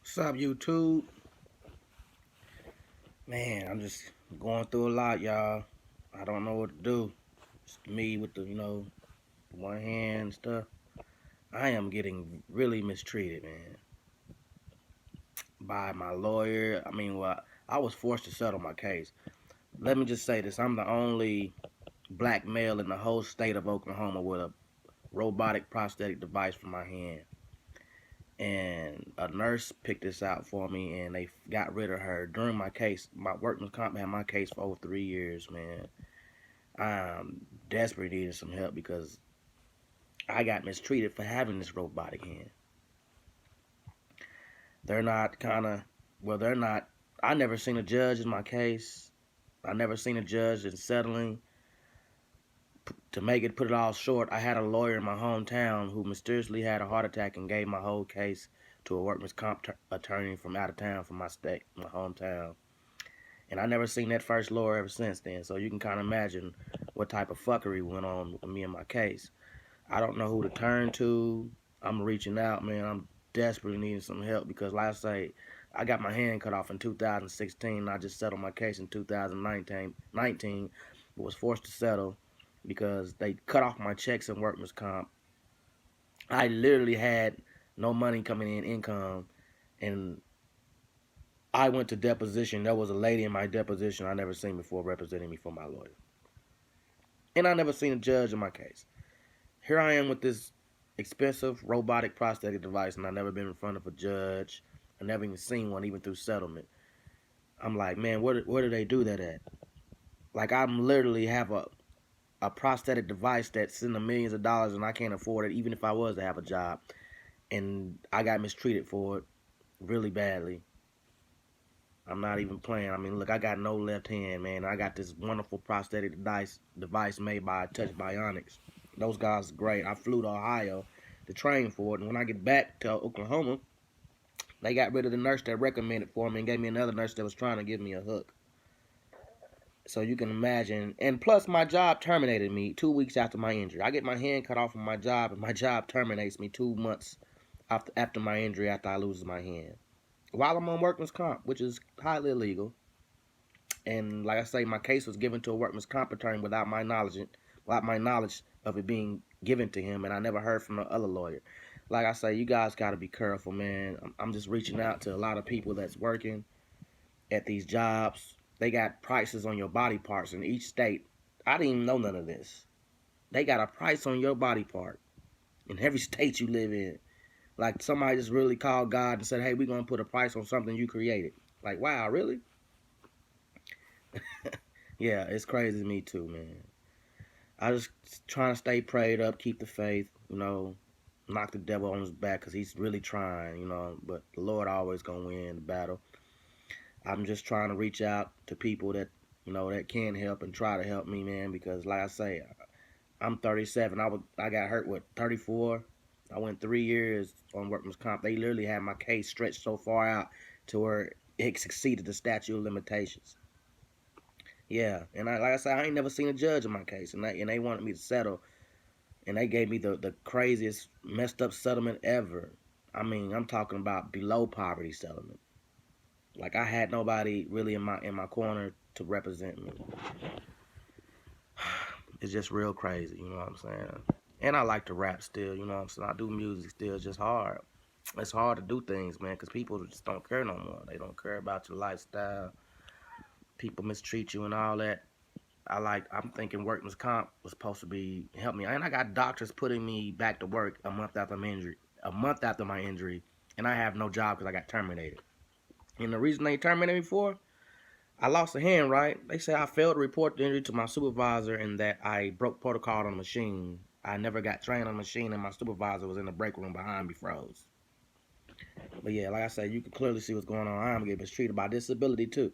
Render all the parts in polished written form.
What's up, YouTube? Man, I'm just going through a lot, y'all. I don't know what to do. It's me with the one hand and stuff. I am getting really mistreated, man, by my lawyer. I was forced to settle my case. Let me just say this. I'm the only black male in the whole state of Oklahoma with a robotic prosthetic device for my hand. And a nurse picked this out for me, and they got rid of her during my case. My workman's comp had my case for over 3 years, man. I'm desperately needing some help because I got mistreated for having this robotic hand. They're not kind of, well, they're not. I never seen a judge in my case. I never seen a judge in settling. To put it all short, I had a lawyer in my hometown who mysteriously had a heart attack and gave my whole case to a workman's comp attorney from out of town, from my state, my hometown. And I never seen that first lawyer ever since then. So you can kind of imagine what type of fuckery went on with me and my case. I don't know who to turn to. I'm reaching out, man. I'm desperately needing some help because, like I say, I got my hand cut off in 2016. I just settled my case in 2019, but was forced to settle because they cut off my checks and workman's comp. I literally had no money coming in, income, and I went to deposition. There was a lady in my deposition I never seen before representing me for my lawyer. And I never seen a judge in my case. Here I am with this expensive robotic prosthetic device, and I've never been in front of a judge. I never even seen one, even through settlement. I'm like, man, where do they do that at? Like, I'm literally have a prosthetic device that's in the millions of dollars, and I can't afford it, even if I was to have a job. And I got mistreated for it really badly. I'm not even playing. I mean, look, I got no left hand, man. I got this wonderful prosthetic device made by Touch Bionics. Those guys are great. I flew to Ohio to train for it, and when I get back to Oklahoma, they got rid of the nurse that recommended for me and gave me another nurse that was trying to give me a hook. So you can imagine. And plus, my job terminated me 2 weeks after my injury. I get my hand cut off from my job, and my job terminates me 2 months after my injury, after I lose my hand, while I'm on workman's comp, which is highly illegal. And like I say, my case was given to a workman's comp attorney without my knowledge of it being given to him, and I never heard from the other lawyer. Like I say, you guys got to be careful, man. I'm just reaching out to a lot of people that's working at these jobs. They got prices on your body parts in each state. I didn't even know none of this. They got a price on your body part in every state you live in. Like somebody just really called God and said, hey, we're going to put a price on something you created. Like, wow, really? Yeah, it's crazy to me too, man. I just trying to stay prayed up, keep the faith, knock the devil on his back because he's really trying, but the Lord always going to win the battle. I'm just trying to reach out to people that can help and try to help me, man, because like I say, I'm 37. I got hurt with 34. I went 3 years on workman's comp. They literally had my case stretched so far out to where it exceeded the statute of limitations. Yeah, and like I said, I ain't never seen a judge in my case, and they wanted me to settle, and they gave me the craziest, messed up settlement ever. I mean, I'm talking about below poverty settlement. Like I had nobody really in my corner to represent me. It's just real crazy, you know what I'm saying? And I like to rap still, you know what I'm saying? I do music still. It's just hard. It's hard to do things, man, because people just don't care no more. They don't care about your lifestyle. People mistreat you and all that. I'm thinking workman's comp was supposed to be help me. And I got doctors putting me back to work a month after my injury, and I have no job because I got terminated. And the reason they terminated me for, I lost a hand, right? They say I failed to report the injury to my supervisor and that I broke protocol on the machine. I never got trained on the machine, and my supervisor was in the break room behind me, froze. But yeah, like I said, you can clearly see what's going on. I'm getting mistreated by disability too.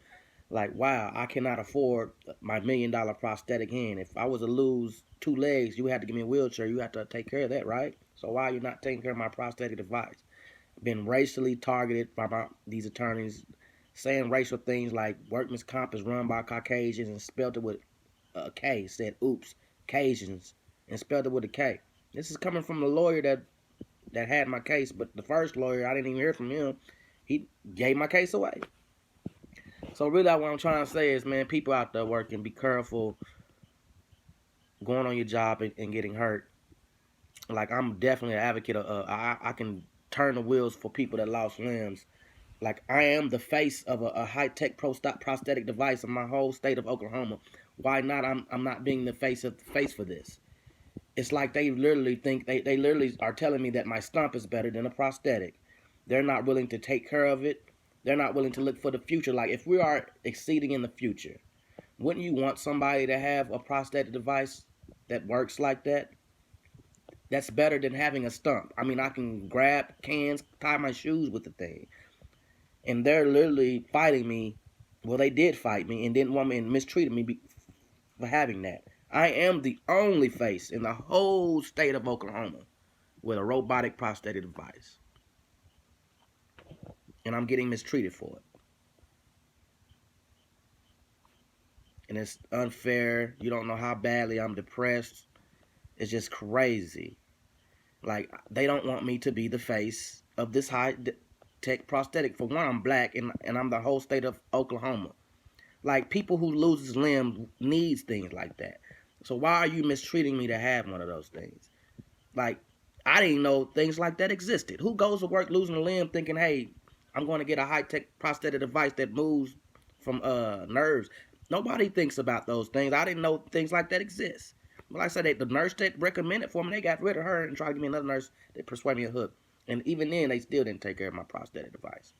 Like, wow, I cannot afford my $1 million prosthetic hand. If I was to lose 2 legs, you had to give me a wheelchair. You have to take care of that, right? So why are you not taking care of my prosthetic device? Been racially targeted by these attorneys, saying racial things like workman's comp is run by Caucasians and spelled it with a K. Said, oops, Cajuns, and spelled it with a K. This is coming from the lawyer that had my case, but the first lawyer, I didn't even hear from him. He gave my case away. So really, what I'm trying to say is, man, people out there working, be careful going on your job and getting hurt. Like, I'm definitely an advocate of, I can turn the wheels for people that lost limbs. Like, I am the face of a high-tech prosthetic device in my whole state of Oklahoma. Why not? I'm not being the face for this. It's like they literally think, they literally are telling me that my stump is better than a prosthetic. They're not willing to take care of it. They're not willing to look for the future. Like, if we are exceeding in the future, wouldn't you want somebody to have a prosthetic device that works like that? That's better than having a stump. I mean, I can grab cans, tie my shoes with the thing. And they're literally fighting me. Well, they did fight me and didn't want me and mistreated me for having that. I am the only face in the whole state of Oklahoma with a robotic prosthetic device. And I'm getting mistreated for it. And it's unfair. You don't know how badly I'm depressed. It's just crazy. Like, they don't want me to be the face of this high-tech prosthetic. For one, I'm black, and I'm the whole state of Oklahoma. Like, people who loses limbs needs things like that. So why are you mistreating me to have one of those things? Like, I didn't know things like that existed. Who goes to work losing a limb thinking, hey, I'm going to get a high-tech prosthetic device that moves from nerves? Nobody thinks about those things. I didn't know things like that exist. Like I said, the nurse that recommended for me, they got rid of her and tried to give me another nurse that persuaded me a hook. And even then, they still didn't take care of my prosthetic device.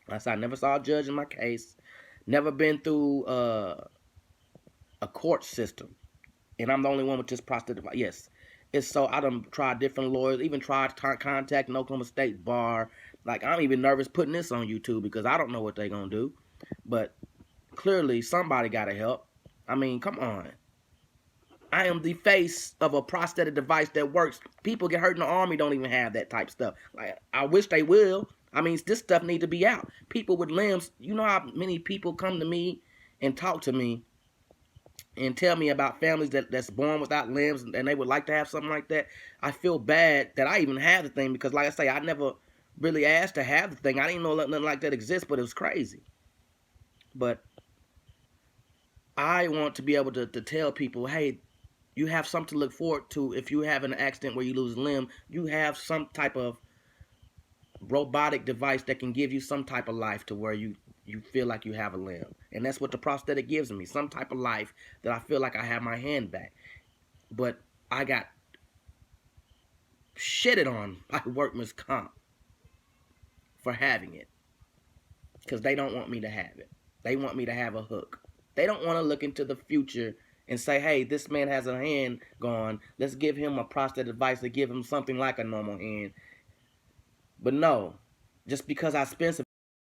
Like I said, I never saw a judge in my case. Never been through a court system. And I'm the only one with this prosthetic device. Yes. It's so, I done tried different lawyers, even tried contacting Oklahoma State Bar. Like, I'm even nervous putting this on YouTube because I don't know what they're going to do. But clearly, somebody got to help. I mean, come on. I am the face of a prosthetic device that works. People get hurt in the Army don't even have that type stuff. Like, I wish they will. I mean, this stuff need to be out. People with limbs, you know how many people come to me and talk to me and tell me about families that's born without limbs and they would like to have something like that. I feel bad that I even have the thing because, like I say, I never really asked to have the thing. I didn't know nothing like that exists, but it was crazy. But I want to be able to tell people, hey, you have something to look forward to. If you have an accident where you lose a limb, you have some type of robotic device that can give you some type of life to where you feel like you have a limb. And that's what the prosthetic gives me, some type of life that I feel like I have my hand back. But I got shitted on by workman's comp for having it because they don't want me to have it. They want me to have a hook. They don't want to look into the future and say, hey, this man has a hand gone. Let's give him a prosthetic device to give him something like a normal hand. But no, just because I spend